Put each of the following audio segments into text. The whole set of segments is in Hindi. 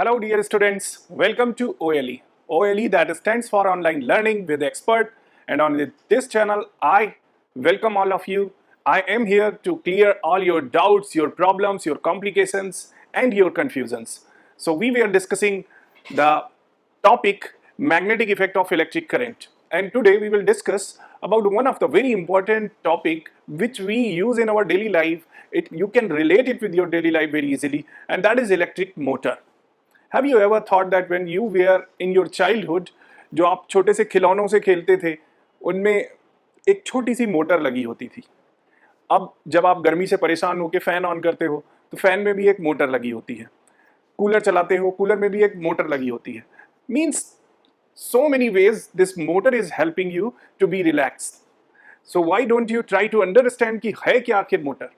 Hello dear students, welcome to OLE. OLE that stands for Online Learning with Expert, and on this channel I welcome all of you. I am here to clear all your doubts, your problems, your complications and your confusions. So we were discussing the topic magnetic effect of electric current, and today we will discuss about one of the very important topic which we use in our daily life. You can relate it with your daily life very easily, and that is electric motor. Have you ever thought that when you were in your childhood, जो आप छोटे से खिलौनों से खेलते थे उनमें एक छोटी सी मोटर लगी होती थी. अब जब आप गर्मी से परेशान होकर फैन ऑन करते हो तो फैन में भी एक मोटर लगी होती है. कूलर चलाते हो, कूलर में भी एक मोटर लगी होती है. Means so many ways this motor is helping you to be relaxed. So why don't you try to understand कि है क्या आखिर मोटर,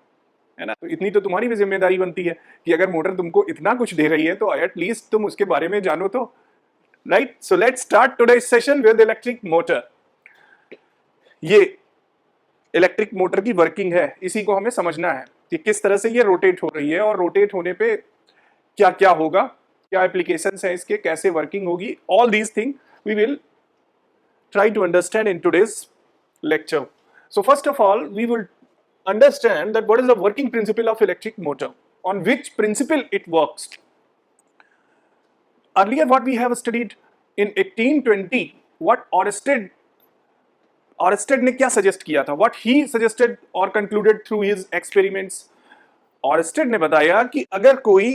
है ना? तो इतनी तो तुम्हारी भी जिम्मेदारी बनती है कि अगर मोटर तुमको इतना कुछ दे रही है तो एटलीस्ट तुम उसके बारे में जानो तो, right? So let's start today's session with electric motor. ये इलेक्ट्रिक मोटर की वर्किंग है, इसी को हमें समझना है कि किस तरह से ये रोटेट हो रही है और रोटेट होने पे क्या क्या होगा, क्या एप्लीकेशंस है इसके, कैसे वर्किंग होगी. All these thing we will try to understand in today's lecture. So first of all, we will understand that what is the working principle of electric motor, on which principle it works. Earlier what we have studied in 1820, what Oersted ने क्या suggest किया था, what he suggested or concluded through his experiments. Oersted ने बताया कि अगर कोई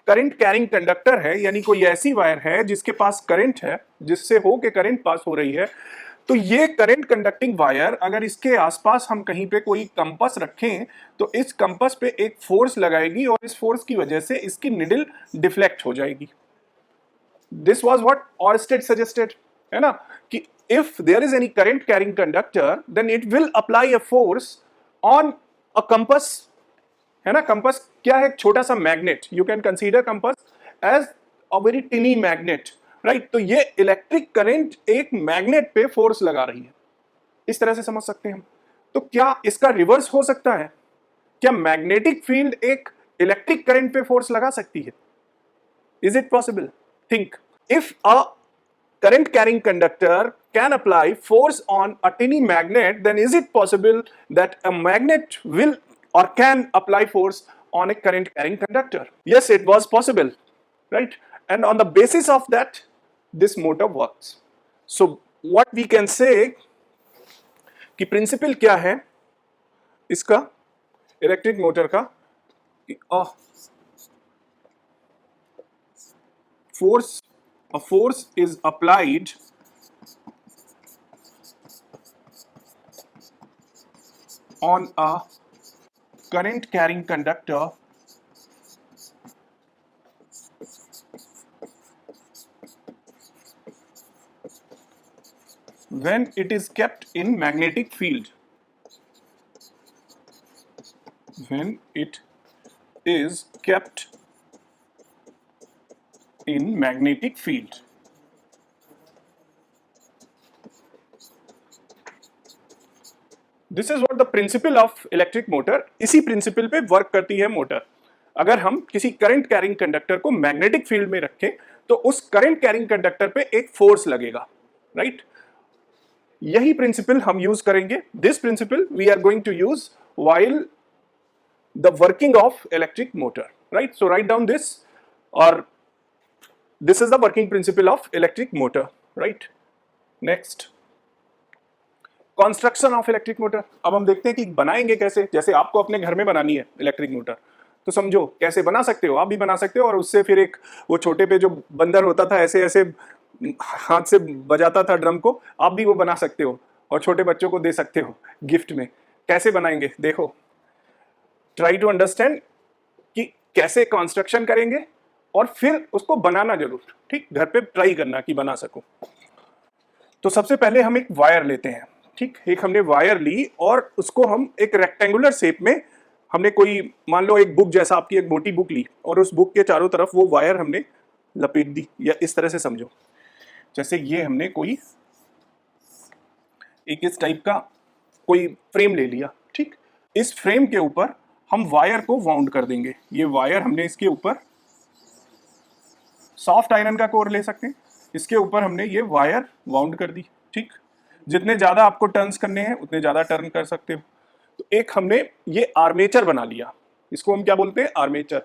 करंट कैरिंग कंडक्टर है, यानी कोई ऐसी वायर है जिसके पास करंट है, जिससे हो के करंट पास हो रही है, तो ये करंट कंडक्टिंग वायर अगर इसके आसपास हम कहीं पे कोई कंपास रखें तो इस कंपास पे एक फोर्स लगाएगी और इस फोर्स की वजह से इसकी निडल डिफ्लेक्ट हो जाएगी. This was what Oersted suggested, है ना, कि if there is any current carrying conductor then it will apply a force on a compass, है ना. कंपास क्या है? एक छोटा सा magnet. You can consider compass as a very tiny magnet, right? तो ये इलेक्ट्रिक करंट एक मैग्नेट पे फोर्स लगा रही है, इस तरह से समझ सकते हैं हम. तो क्या इसका रिवर्स हो सकता है? क्या मैग्नेटिक फील्ड एक इलेक्ट्रिक करंट पे फोर्स लगा सकती है? Is it possible? Think. If a current carrying conductor can apply force on a tiny magnet, then is it possible that a magnet will or can apply force on a current carrying conductor? Yes, it was possible, right? And on the basis of that this motor works. So what we can say कि principle क्या है इसका, इलेक्ट्रिक मोटर का, a force is applied on a current carrying conductor when it is kept in magnetic field. When it is kept in magnetic field. This is what the principle of electric motor. इसी प्रिंसिपल पे वर्क करती है मोटर. अगर हम किसी करंट कैरिंग कंडक्टर को मैग्नेटिक फील्ड में रखें तो उस करंट कैरिंग कंडक्टर पे एक फोर्स लगेगा, राइट? यही प्रिंसिपल हम यूज करेंगे. This principle we are going to use while the working of electric motor, right? So write down this, और this is the working principle of electric motor, right? Next, construction of electric motor. अब हम देखते हैं कि बनाएंगे कैसे. जैसे आपको अपने घर में बनानी है इलेक्ट्रिक मोटर, तो समझो कैसे बना सकते हो. आप भी बना सकते हो, और उससे फिर एक वो छोटे पे जो बंदर होता था ऐसे ऐसे हाथ से बजाता था ड्रम को, आप भी वो बना सकते हो और छोटे बच्चों को दे सकते हो गिफ्ट में. कैसे बनाएंगे देखो, ट्राई टू अंडरस्टैंड कि कैसे कंस्ट्रक्शन करेंगे और फिर उसको बनाना जरूर, ठीक? घर पे ट्राई करना कि बना सको. तो सबसे पहले हम एक वायर लेते हैं, ठीक? एक हमने वायर ली और उसको हम एक रेक्टेंगुलर शेप में, हमने कोई मान लो एक बुक जैसा आपकी एक मोटी बुक ली और उस बुक के चारों तरफ वो वायर हमने लपेट दी, या इस तरह से समझो जैसे ये हमने कोई एक इस टाइप का कोई फ्रेम ले लिया, ठीक? इस फ्रेम के ऊपर हम वायर को वाउंड कर देंगे. ये वायर हमने इसके ऊपर सॉफ्ट आयरन का कोर ले सकते हैं, इसके ऊपर हमने ये वायर वाउंड कर दी। ठीक, जितने ज़्यादा आपको टर्न्स करने हैं उतने ज़्यादा टर्न कर सकते हो। तो एक हमने ये आर्मेचर बना लिया, इसको हम क्या बोलते हैं, आर्मेचर।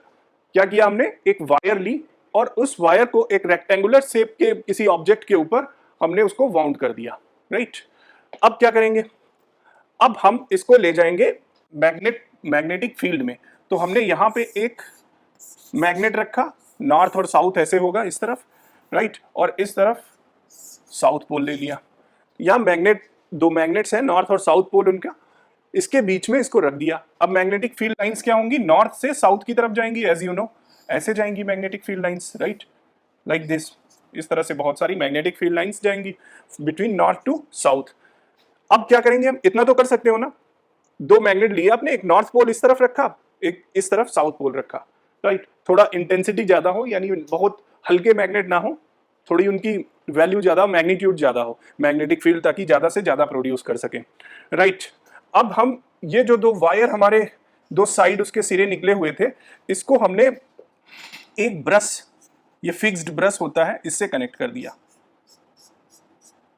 क्या किया हमने, एक वायर ली और उस वायर को एक रेक्टेंगुलर शेप के किसी ऑब्जेक्ट के ऊपर हमने उसको वाउंड कर दिया, राइट। अब क्या करेंगे, अब हम इसको ले जाएंगे मैग्नेटिक फील्ड में। तो हमने यहाँ पे एक मैग्नेट रखा, नॉर्थ और साउथ ऐसे होगा इस तरफ, राइट, और इस तरफ साउथ पोल ले लिया। यहाँ दो मैग्नेट्स हैं, नॉर्थ और साउथ पोल उनका, इसके बीच में इसको रख दिया। अब मैग्नेटिक फील्ड लाइंस क्या होंगी, नॉर्थ से साउथ की तरफ जाएंगी, एज यू नो ऐसे जाएंगी magnetic field lines, right, like this. इस तरह से बहुत सारी मैग्नेटिक फील्ड लाइंस जाएंगी बिटवीन नॉर्थ टू साउथ। अब क्या करेंगे हम, इतना तो कर सकते हो ना, दो मैग्नेट लिए आपने, एक नॉर्थ पोल इस तरफ रखा, एक इस तरफ साउथ पोल रखा, राइट। थोड़ा इंटेंसिटी ज्यादा हो, यानी बहुत हल्के मैग्नेट ना हो, थोड़ी उनकी वैल्यू ज्यादा, मैग्नीट्यूड ज्यादा हो मैग्नेटिक फील्ड, ताकि ज्यादा से ज्यादा प्रोड्यूस कर सके, राइट। अब हम ये जो दो वायर हमारे दो साइड उसके सिरे निकले हुए थे, इसको हमने एक ब्रश, ये फिक्स्ड ब्रश होता है, इससे कनेक्ट कर दिया,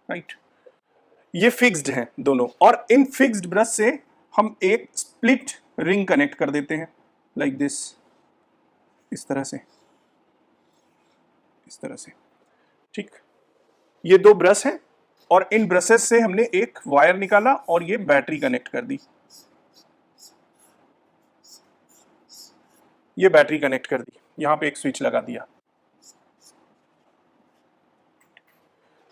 राइट। ये फिक्स्ड हैं दोनों, और इन फिक्स्ड ब्रश से हम एक स्प्लिट रिंग कनेक्ट कर देते हैं, लाइक दिस, इस तरह से, इस तरह से, ठीक। ये दो ब्रश हैं और इन ब्रशेस से हमने एक वायर निकाला और ये बैटरी कनेक्ट कर दी, ये बैटरी कनेक्ट कर दी, यहां पे एक स्विच लगा दिया।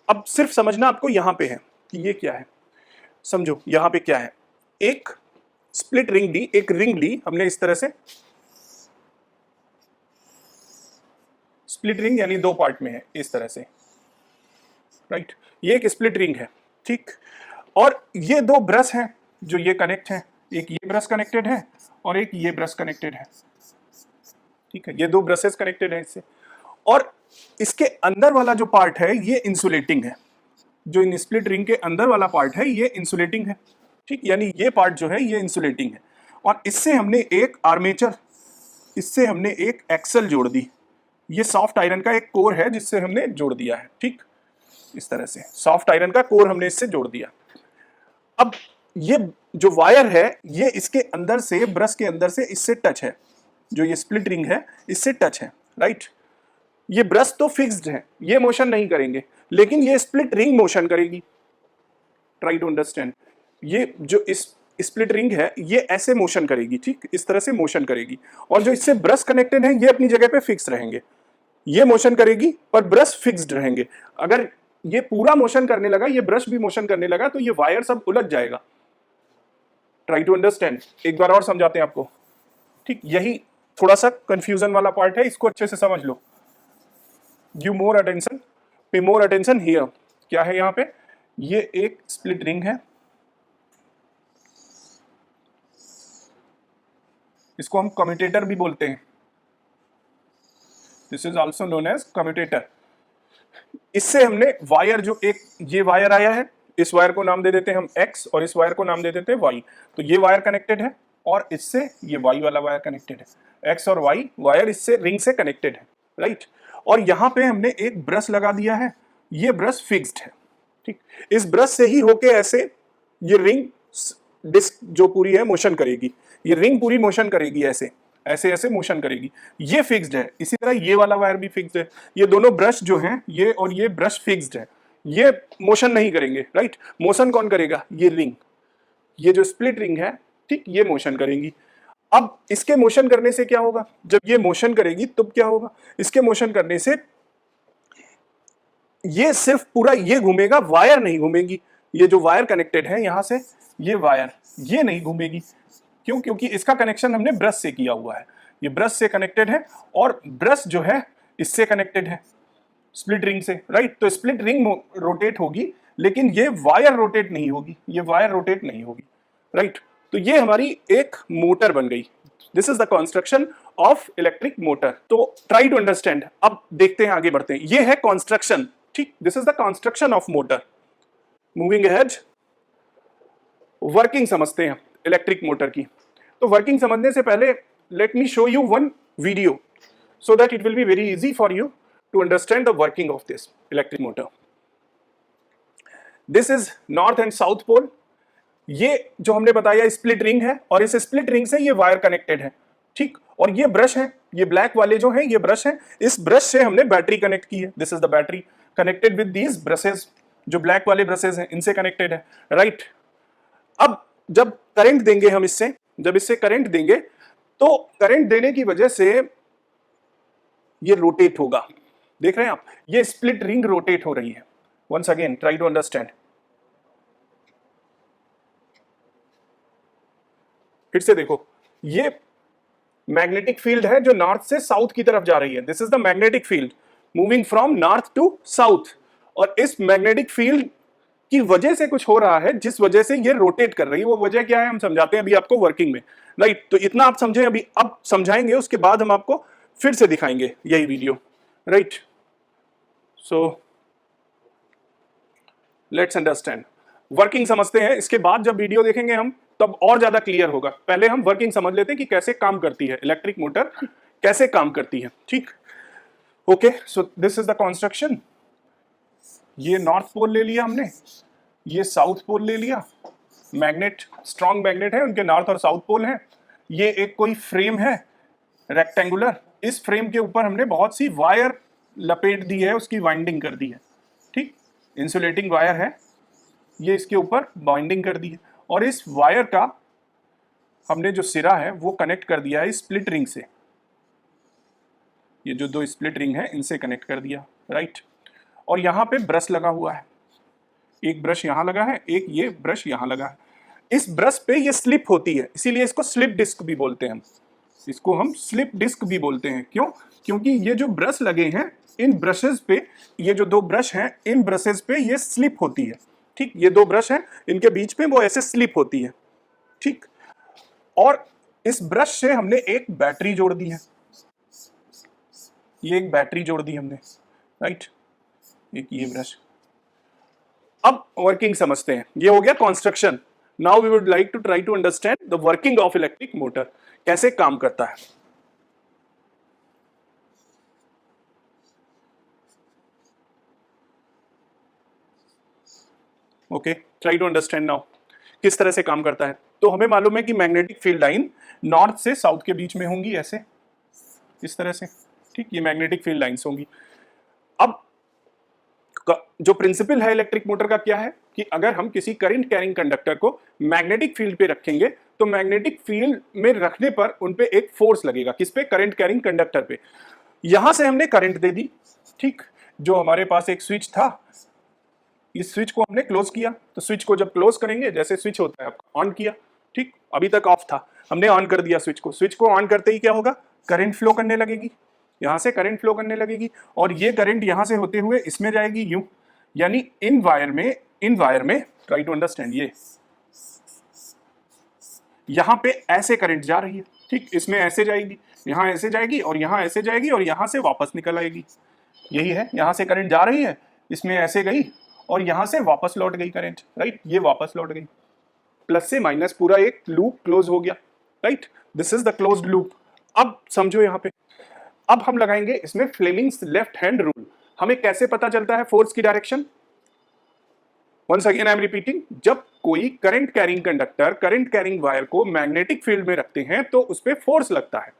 अब सिर्फ समझना आपको यहां पे है कि ये क्या है, समझो यहां पे क्या है, एक स्प्लिट रिंग ली, एक रिंग ली हमने इस तरह से, स्प्लिट रिंग यानी दो पार्ट में है इस तरह से, राइट। ये एक स्प्लिट रिंग है, ठीक। और ये दो ब्रश हैं जो ये कनेक्ट हैं, एक ये ब्रश कनेक्टेड है और एक ये ब्रश कनेक्टेड है, ठीक है। ये दो ब्रशेस कनेक्टेड है इससे, और इसके अंदर वाला जो पार्ट है ये इंसुलेटिंग है, जो इन स्प्लिट रिंग के अंदर वाला पार्ट है ये इंसुलेटिंग है, ठीक। यानी ये पार्ट जो है ये इंसुलेटिंग है, और इससे हमने एक आर्मेचर, इससे हमने एक एक्सल जोड़ दी। ये सॉफ्ट आयरन का एक कोर है जिससे हमने जोड़ दिया है, ठीक। इस तरह से सॉफ्ट आयरन का कोर हमने इससे जोड़ दिया। अब ये जो वायर है ये इसके अंदर से, ब्रश के अंदर से इससे टच है, जो ये स्प्लिट रिंग है इससे टच है, राइट। ये ब्रश तो फिक्स्ड है, ये मोशन नहीं करेंगे, लेकिन ये स्प्लिट रिंग मोशन करेगी। ट्राई टू अंडरस्टैंड, ये जो इस स्प्लिट रिंग है ये ऐसे मोशन करेगी, ठीक, इस तरह से मोशन करेगी, और जो इससे ब्रश कनेक्टेड है ये अपनी जगह पे फिक्स रहेंगे। ये मोशन करेगी पर ब्रश फिक्स्ड रहेंगे। अगर ये पूरा मोशन करने लगा, ये ब्रश भी मोशन करने लगा, तो ये वायर सब उलझ जाएगा। ट्राई टू अंडरस्टैंड, एक बार और समझाते हैं आपको, ठीक। यही थोड़ा सा कंफ्यूजन वाला पार्ट है, इसको अच्छे से समझ लो। गिव मोर अटेंशन, पे मोर अटेंशन हियर। क्या है यहाँ पे, ये एक स्प्लिट रिंग है, इसको हम कम्यूटेटर भी बोलते हैं, this is also known as commutator. इससे हमने वायर, जो एक ये वायर आया है, इस वायर को नाम दे देते हैं हम X और इस वायर को नाम दे देते हैं Y। तो ये वायर कनेक्टेड है और इससे ये Y वाला वायर कनेक्टेड है, X और Y वायर इससे रिंग से कनेक्टेड है, राइट। और यहाँ पे हमने एक ब्रश लगा दिया है, ये ब्रश फिक्स्ड है, ठीक। इस ब्रश से ही होके ऐसे ये रिंग डिस्क जो पूरी है मोशन करेगी, ये रिंग पूरी मोशन करेगी, ऐसे ऐसे ऐसे मोशन करेगी। ये फिक्स्ड है, इसी तरह ये वाला वायर भी फिक्स्ड है। ये दोनों ब्रश जो हैं, ये और ये ब्रश फिक्स्ड है, ये मोशन नहीं करेंगे, राइट। मोशन कौन करेगा, ये रिंग, ये जो स्प्लिट रिंग है, ठीक, ये मोशन करेंगी। अब इसके मोशन करने से क्या होगा, जब ये मोशन करेगी तब क्या होगा, इसके मोशन करने से ये सिर्फ पूरा ये घूमेगा, वायर नहीं घूमेगी। ये जो वायर कनेक्टेड है यहां से, ये वायर ये नहीं घूमेगी, क्यों, क्योंकि इसका कनेक्शन हमने ब्रश से किया हुआ है, ये ब्रश से कनेक्टेड है और ब्रश जो है इससे कनेक्टेड है स्प्लिट रिंग से, राइट। तो स्प्लिट रिंग रोटेट होगी, लेकिन ये वायर रोटेट नहीं होगी, ये वायर रोटेट नहीं होगी, राइट। तो ये हमारी एक मोटर बन गई। This is the construction of electric motor. तो ट्राई टू अंडरस्टैंड, अब देखते हैं, आगे बढ़ते हैं। ये है कंस्ट्रक्शन, ठीक, this is the construction of motor. Moving ahead, working समझते हैं इलेक्ट्रिक मोटर की। तो वर्किंग समझने से पहले let me show you one video so that it will be very easy for you to understand the working of this electric motor. This is north and south pole. ये जो हमने बताया स्प्लिट रिंग है और इस स्प्लिट रिंग से ये वायर कनेक्टेड है, ठीक। और ये ब्रश है, ये ब्लैक वाले जो हैं ये ब्रश है, इस ब्रश से हमने बैटरी कनेक्ट की है। This is the battery connected with these brushes, जो ब्लैक वाले ब्रशेस हैं इनसे कनेक्टेड है, राइट। अब जब करंट देंगे हम इससे, जब इससे करंट देंगे तो करंट देने की वजह से ये रोटेट होगा। देख रहे हैं आप, ये स्प्लिट रिंग रोटेट हो रही है। Once again try to understand. फिर से देखो, ये मैग्नेटिक फील्ड है जो नॉर्थ से साउथ की तरफ जा रही है। This is the magnetic field moving from north to south. और इस मैग्नेटिक फील्ड की वजह से कुछ हो रहा है, जिस वजह से ये रोटेट कर रही है। वो वजह क्या है हम समझाते हैं अभी आपको वर्किंग में, राइट। तो इतना आप समझें अभी, अब समझाएंगे, उसके बाद हम आपको फिर से दिखाएंगे यही video, right. So let's understand, working समझते हैं, इसके बाद जब वीडियो देखेंगे हम तब और ज्यादा क्लियर होगा। पहले हम वर्किंग समझ लेते हैं कि कैसे काम करती है इलेक्ट्रिक मोटर, कैसे काम करती है, ठीक। Okay, so this is the construction. ये नॉर्थ पोल ले लिया हमने, ये साउथ पोल ले लिया, मैग्नेट स्ट्रॉन्ग मैग्नेट है, उनके नॉर्थ और साउथ पोल है। ये एक कोई फ्रेम है रेक्टेंगुलर, इस फ्रेम के ऊपर हमने बहुत सी वायर लपेट दी है, उसकी वाइंडिंग कर दी है, ठीक। इंसुलेटिंग वायर है, ये इसके ऊपर बाइंडिंग कर दी है। और इस वायर का हमने जो सिरा है वो कनेक्ट कर दिया है स्प्लिट रिंग से। ये जो दो स्प्लिट रिंग है इनसे कनेक्ट कर दिया, राइट। और यहाँ पे ब्रश लगा हुआ है, एक ब्रश यहाँ लगा है, एक ये ब्रश यहाँ लगा है। इस ब्रश पे ये स्लिप होती है, इसीलिए इसको स्लिप डिस्क भी बोलते हैं हम, इसको हम स्लिप डिस्क भी बोलते हैं। क्यों? क्योंकि ये जो ब्रश लगे हैं इन ब्रशेस पे, ये जो दो ब्रश हैं इन ब्रशेस पे ये स्लिप होती है, ठीक। ये दो ब्रश हैं, इनके बीच में वो ऐसे स्लिप होती है, ठीक। और इस ब्रश से हमने एक बैटरी जोड़ दी है, ये एक बैटरी जोड़ दी हमने, राइट। एक ये ब्रश। अब वर्किंग समझते हैं, ये हो गया construction. Now we would like to try to understand the working of electric motor, कैसे काम करता है। Okay, try to understand now किस तरह से काम करता है। तो हमें मालूम है कि मैग्नेटिक फील्ड लाइन नॉर्थ से साउथ के बीच में होंगी, ऐसे इस तरह से, ठीक। ये मैग्नेटिक फील्ड लाइंस होंगी। अब जो प्रिंसिपल है इलेक्ट्रिक मोटर का क्या है कि अगर हम किसी करंट कैरिंग कंडक्टर को मैग्नेटिक फील्ड पे रखेंगे तो मैग्नेटिक फील्ड में रखने पर उन पे एक फोर्स लगेगा, किस पे? करंट कैरिंग कंडक्टर पे। यहां से हमने करंट दे दी, ठीक। जो हमारे पास एक स्विच था, इस स्विच को हमने क्लोज किया, तो स्विच को जब क्लोज करेंगे, जैसे स्विच होता है आपका, ऑन किया, ठीक। अभी तक ऑफ था, हमने ऑन कर दिया स्विच को। स्विच को ऑन करते ही क्या होगा? करंट फ्लो करने लगेगी, यहां से करंट फ्लो करने लगेगी और ये करंट यहां से होते हुए इसमें जाएगी यूं, यानी इन वायर में ट्राई टू अंडरस्टैंड, ये यहां पे ऐसे करंट जा रही है, ठीक। इसमें ऐसे जाएगी, यहां ऐसे जाएगी और यहां ऐसे जाएगी और यहां से वापस निकल आएगी। यही है, यहां से करंट जा रही है, इसमें ऐसे गई और यहां से वापस लौट गई करंट, राइट। ये वापस लौट गई, प्लस से माइनस पूरा एक लूप क्लोज हो गया, right. This is the closed loop. अब समझो यहां पे, अब हम लगाएंगे इसमें फ्लेमिंग्स लेफ्ट हैंड रूल। हमें कैसे पता चलता है फोर्स की direction? Once again I am repeating, जब कोई current carrying conductor, current carrying wire को मैग्नेटिक फील्ड में रखते हैं तो उस पर फोर्स लगता है।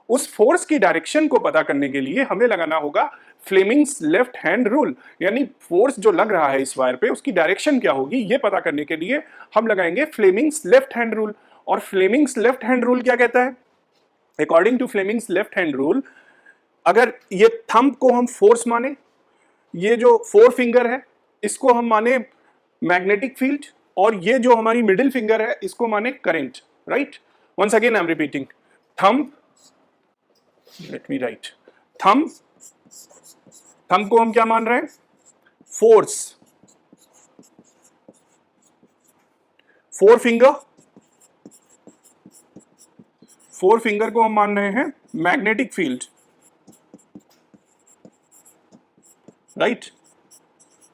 उस फोर्स की डायरेक्शन को पता करने के लिए हमें लगाना होगा फ्लेमिंग्स लेफ्ट हैंड रूल, यानी फोर्स जो लग रहा है इस वायर पे उसकी डायरेक्शन क्या होगी ये पता करने के लिए हम लगाएंगे फ्लेमिंग्स लेफ्ट हैंड रूल। और फ्लेमिंग्स लेफ्ट हैंड रूल क्या कहता है? According to Fleming's left hand rule, अगर ये थंब को हम फोर्स माने, ये जो फोर फिंगर है इसको हम माने मैग्नेटिक फील्ड, और ये जो हमारी मिडिल फिंगर है इसको माने current, right. Once again I am repeating, thumb, let me write, thumb को हम क्या मान रहे हैं? फोर्स। फोर फिंगर को हम मान रहे हैं मैग्नेटिक फील्ड, राइट।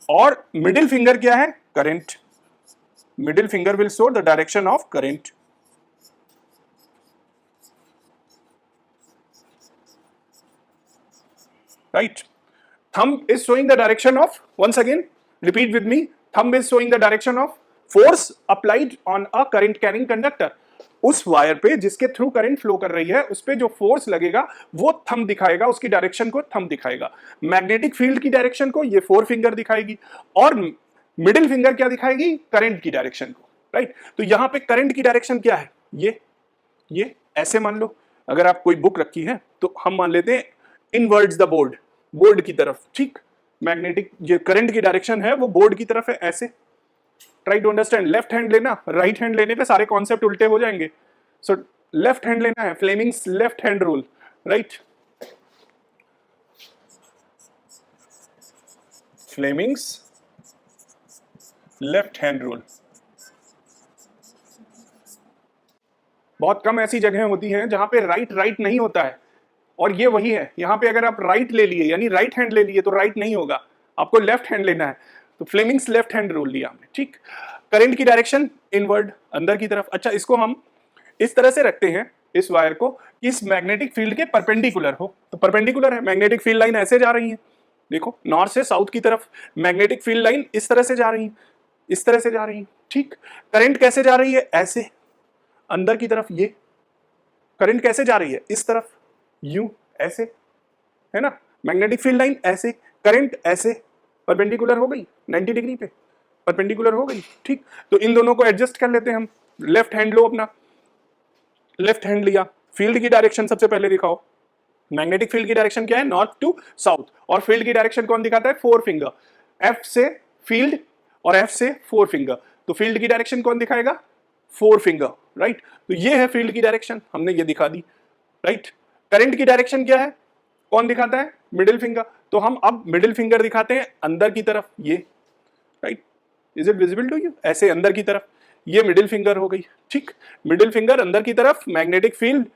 और मिडिल फिंगर क्या है? Current. Middle finger will show the direction of current, right. thumb is showing the direction of, once again repeat with me, thumb is showing the direction of force applied on a current carrying conductor. उस वायर पे जिसके थ्रू करंट फ्लो कर रही है उस पे जो फोर्स लगेगा वो थंब दिखाएगा, उसकी डायरेक्शन को थंब दिखाएगा। मैग्नेटिक फील्ड की डायरेक्शन को ये फोर फिंगर दिखाएगी और मिडिल फिंगर क्या दिखाएगी, करंट की डायरेक्शन को, राइट। तो यहां पे करंट की डायरेक्शन क्या है, ये ऐसे मान लो, अगर आप कोई बुक रखी है तो हम मान लेते हैं इनवर्ड्स द बोर्ड, बोर्ड की तरफ, ठीक। मैग्नेटिक जो करंट की डायरेक्शन है वो बोर्ड की तरफ है, ऐसे। Try to understand, left hand लेना, राइट हैंड लेने पे सारे कॉन्सेप्ट उल्टे हो जाएंगे। सो लेफ्ट हैंड लेना है, Fleming's left hand rule, right. Fleming's left hand rule. बहुत कम ऐसी जगहें होती हैं जहां पे राइट नहीं होता है, और ये वही है। यहां पे अगर आप राइट ले लिए यानी राइट हैंड ले लिए तो राइट नहीं होगा, आपको लेफ्ट हैंड लेना है। तो फ्लेमिंग्स लेफ्ट हैंड रूल लिया हमने, ठीक। करंट की डायरेक्शन इनवर्ड, अंदर की तरफ। अच्छा, इसको हम इस तरह से रखते हैं इस वायर को कि इस मैग्नेटिक फील्ड के परपेंडिकुलर हो। तो परपेंडिकुलर है, मैग्नेटिक फील्ड लाइन ऐसे जा रही है, देखो नॉर्थ से साउथ की तरफ मैग्नेटिक फील्ड लाइन इस तरह से जा रही है, इस तरह से जा रही है, ठीक। करंट कैसे जा रही है, ऐसे अंदर की तरफ। ये करंट कैसे जा रही है, इस तरफ, यूं, ऐसे, है ना। मैग्नेटिक फील्ड लाइन ऐसे, करंट ऐसे, परपेंडिकुलर हो गई 90 डिग्री पे, परपेंडिकुलर हो गई, ठीक। तो इन दोनों को एडजस्ट कर लेते हैं हम। लेफ्ट हैंड लो अपना, लेफ्ट हैंड लिया, फील्ड की डायरेक्शन सबसे पहले दिखाओ। मैग्नेटिक फील्ड की डायरेक्शन क्या है, नॉर्थ टू साउथ, और फील्ड की डायरेक्शन कौन दिखाता है, फोर फिंगर। एफ से फील्ड और एफ से फोर फिंगर, तो फील्ड की डायरेक्शन कौन दिखाएगा, फोर फिंगर, राइट। तो ये है फील्ड की डायरेक्शन, हमने ये दिखा दी, राइट। करंट की डायरेक्शन क्या है, कौन दिखाता है, मिडिल फिंगर। तो हम अब मिडिल फिंगर दिखाते हैं अंदर की तरफ, ये, right. Is it visible to you, ऐसे अंदर की तरफ, ये मिडिल फिंगर हो गई, ठीक। मिडिल फिंगर अंदर की तरफ, मैग्नेटिक फील्ड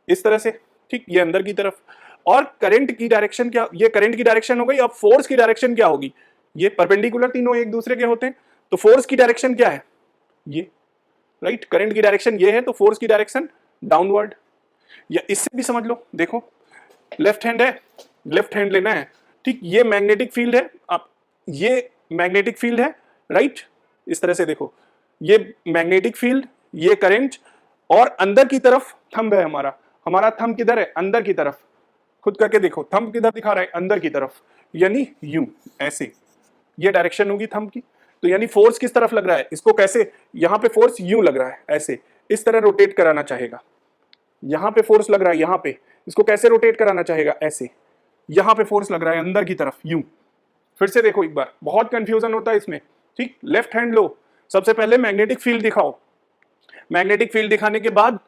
इस तरह से, ठीक, ये अंदर की तरफ। और करंट की डायरेक्शन क्या, ये करंट की डायरेक्शन हो गई। अब फोर्स की डायरेक्शन क्या होगी, ये परपेंडिकुलर तीनों एक दूसरे के होते हैं, तो फोर्स की डायरेक्शन क्या है, ये, राइट। करंट की डायरेक्शन ये है, तो फोर्स की डायरेक्शन डाउनवर्ड। या इससे भी समझ लो, देखो लेफ्ट हैंड है, लेफ्ट हैंड लेना है, ठीक। ये मैग्नेटिक फील्ड है, अब ये मैग्नेटिक फील्ड है, राइट। इस तरह से देखो, ये मैग्नेटिक फील्ड, ये करंट, और अंदर की तरफ थंब है हमारा। हमारा थंब किधर है, अंदर की तरफ। खुद करके देखो, थंब किधर दिखा रहा है, अंदर की तरफ, यानी यूं, ऐसे, ये डायरेक्शन होगी थंब की। तो यानी फोर्स किस तरफ लग रहा है, इसको कैसे, यहां पे फोर्स यूं लग रहा है, ऐसे, इस तरह रोटेट कराना चाहेगा। यहां पे फोर्स लग रहा है, यहां पे, इसको कैसे रोटेट कराना चाहेगा, ऐसे। यहां पे फोर्स लग रहा है अंदर की तरफ, यूं। फिर से देखो एक बार, बहुत कंफ्यूजन होता है इसमें, ठीक। लेफ्ट हैंड लो, सबसे पहले मैग्नेटिक फील्ड दिखाओ। मैग्नेटिक फील्ड दिखाने के बाद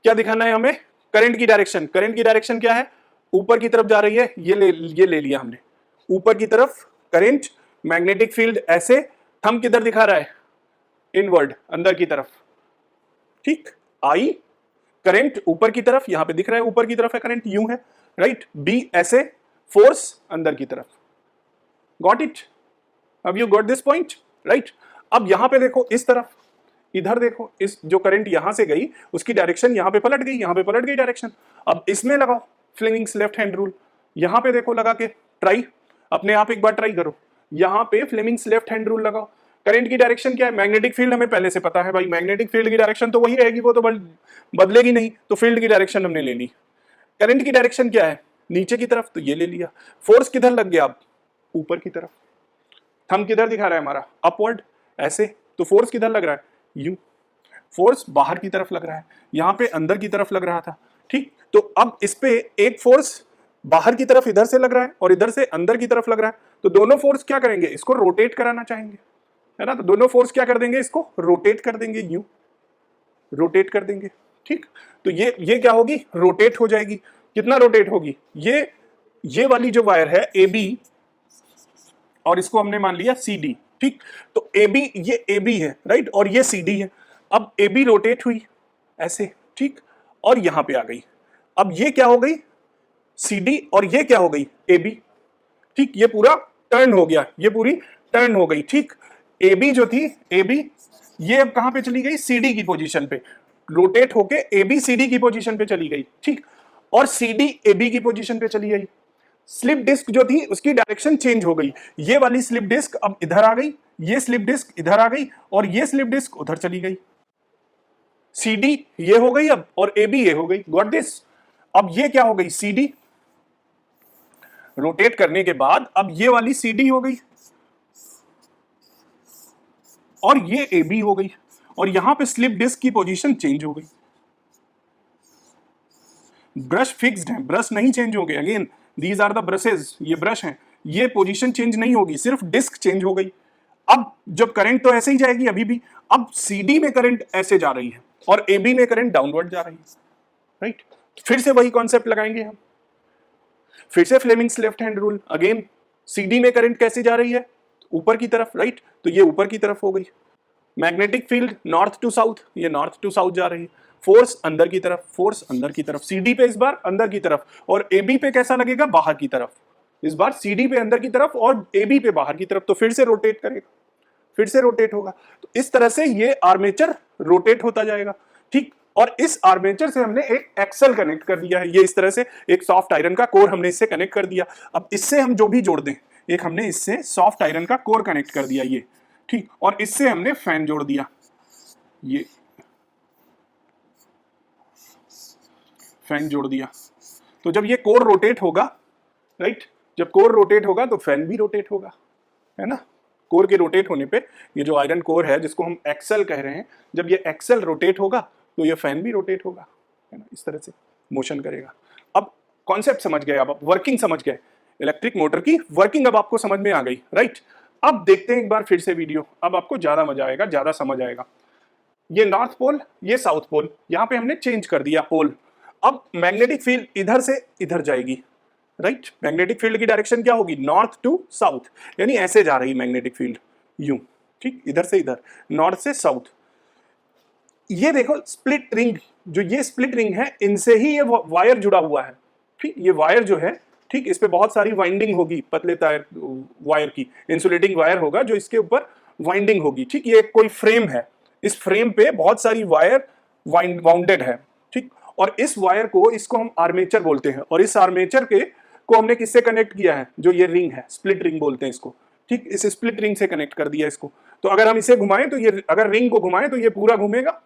क्या दिखाना है हमें, करंट की डायरेक्शन। करंट की डायरेक्शन क्या है, ऊपर की तरफ जा रही है, ये ले लिया हमने, ऊपर की तरफ करंट, मैग्नेटिक फील्ड ऐसे, थंब किधर दिखा रहा है, इनवर्ड, अंदर की तरफ, ठीक। आई, करंट ऊपर की तरफ, यहां पे दिख रहा है ऊपर की तरफ है करंट, यूं है, राइट। बी ऐसे, फोर्स अंदर की तरफ। गॉट इट, अब you got this point, right. अब यहां पे देखो, इस तरफ, इधर देखो, इस जो करंट यहां से गई उसकी डायरेक्शन यहां पे पलट गई, यहां पे पलट गई डायरेक्शन। अब इसमें लगाओ फ्लेमिंग्स लेफ्ट हैंड रूल, यहां पे देखो लगा के, ट्राई, अपने आप एक बार ट्राई करो, यहां पे फ्लेमिंग्स लेफ्ट हैंड रूल लगाओ। करंट की डायरेक्शन क्या है, मैग्नेटिक फील्ड हमें पहले से पता है भाई, मैग्नेटिक फील्ड की डायरेक्शन तो वही रहेगी, वो तो बदलेगी नहीं, तो फील्ड की डायरेक्शन हमने ले ली। करंट की डायरेक्शन क्या है, नीचे की तरफ, तो ये ले लिया। फोर्स किधर लग गया, अब ऊपर की तरफ। थंब किधर दिखा रहा है हमारा, अपवर्ड, ऐसे, तो फोर्स किधर लग रहा है, यू। फोर्स बाहर की तरफ लग रहा है, यहां पे अंदर की तरफ लग रहा था, ठीक। तो अब इस पे एक फोर्स बाहर की तरफ इधर से लग रहा है और इधर से अंदर की तरफ लग रहा है, तो दोनों फोर्स क्या करेंगे, इसको रोटेट कराना चाहेंगे, है ना। तो दोनों फोर्स क्या कर देंगे, इसको रोटेट कर देंगे, यूं रोटेट कर देंगे, ठीक। तो ये क्या होगी, रोटेट हो जाएगी। कितना रोटेट होगी, ये वाली जो वायर है ए बी, और इसको हमने मान लिया सी डी, ठीक। तो ए बी, ये ए बी है, राइट, और ये सी डी है। अब ए बी रोटेट हुई ऐसे, ठीक, और यहां पे आ गई। अब ये क्या हो गई, सी डी, और ये क्या हो गई, ए बी, ठीक। ये पूरा टर्न हो गया, ये पूरी टर्न हो गई, ठीक। ए बी जो थी, ए बी, ये अब कहां पे चली गई, सी डी की पोजीशन पे, रोटेट होके ए बी सी डी की पोजीशन पे चली गई, ठीक। और सी डी ए बी की पोजीशन पे चली गई। स्लिप डिस्क जो थी उसकी डायरेक्शन चेंज हो गई, ये वाली स्लिप डिस्क अब इधर आ गई, ये स्लिप डिस्क इधर आ गई और ये स्लिप डिस्क उधर चली गई। CD ये हो गई अब और AB ये हो गई। Got this? अब ये क्या हो गई? CD रोटेट करने के बाद अब ये वाली CD हो गई और ये AB हो गई और यहां पे स्लिप डिस्क की पोजीशन चेंज हो गई। ब्रश फिक्स्ड है, ब्रश नहीं चेंज होंगे। Again these are the brushes, ये ब्रश हैं, ये पोजीशन चेंज नहीं होगी, सिर्फ डिस्क चेंज हो गई। अब जब करंट तो ऐसे ही जाएगी अभी भी, अब CD में करंट ऐसे जा रही है और AB में करंट डाउनवर्ड जा रही है, राइट? फिर से वही कॉन्सेप्ट लगाएंगे हम, फिर से Fleming's left hand rule. Again CD में करंट कैसे जा रही है? ऊपर की तरफ, राइट? तो ये ऊपर की तरफ हो गई। Magnetic field north to south, ये नॉर्थ टू साउथ जा रही है। फोर्स अंदर की तरफ, फोर्स अंदर की तरफ। CD पे इस बार अंदर की तरफ और AB पे कैसा लगेगा? बाहर की तरफ। इस बार CD पे अंदर की तरफ और AB पे बाहर की तरफ, तो फिर से रोटेट करेगा, फिर से रोटेट होगा। तो इस तरह से ये आर्मेचर रोटेट होता जाएगा, ठीक? और इस आर्मेचर से हमने एक एक्सल कनेक्ट कर दिया है, ये इस तरह से एक सॉफ्ट आयरन का कोर हमने इससे कनेक्ट कर दिया। अब इससे हम जो भी जोड़ दें, एक हमने इससे सॉफ्ट आयरन का कोर कनेक्ट कर दिया ये, ठीक? और इससे हमने फैन जोड़ दिया, ये फैन जोड़ दिया। तो जब ये कोर रोटेट होगा, राइट, जब कोर रोटेट होगा तो फैन भी रोटेट होगा, है ना? कोर के रोटेट होने पे ये जो आयरन कोर है जिसको हम एक्सल कह रहे हैं, जब ये एक्सल रोटेट होगा तो ये फैन भी रोटेट होगा, है ना? इस तरह से मोशन करेगा। अब कॉन्सेप्ट समझ गए, अब वर्किंग समझ गए, इलेक्ट्रिक मोटर की वर्किंग अब आपको समझ में आ गई, राइट? अब देखते हैं एक बार फिर से वीडियो, अब आपको ज्यादा मजा आएगा, ज्यादा समझ आएगा। ये नॉर्थ पोल, ये साउथ पोल, यहां पे हमने चेंज कर दिया पोल। अब मैग्नेटिक फील्ड इधर से इधर जाएगी, राइट? मैग्नेटिक फील्ड की डायरेक्शन क्या होगी? नॉर्थ टू साउथ, यानी ऐसे जा रही मैग्नेटिक फील्ड, यूं, ठीक? इधर से इधर, नॉर्थ से साउथ। ये देखो स्प्लिट रिंग, जो ये स्प्लिट रिंग है, इनसे ही ये वायर जुड़ा हुआ है, ठीक? ये वायर जो है, ठीक, इस पे बहुत सारी वाइंडिंग होगी, पतले तार वायर की, इंसुलेटिंग वायर होगा जो इसके ऊपर वाइंडिंग होगी, ठीक? ये कोई फ्रेम है, इस फ्रेम पे बहुत सारी वायर वाउंडेड है, ठीक? और इस वायर को, इसको हम आर्मेचर बोलते हैं, और इस आर्मेचर के को हमने किससे कनेक्ट किया है? जो ये रिंग है, स्प्लिट रिंग बोलते हैं इसको, ठीक? इस स्प्लिट रिंग से कनेक्ट कर दिया इसको। तो अगर हम इसे घुमाएं तो ये, अगर रिंग को घुमाएं तो ये पूरा घूमेगा,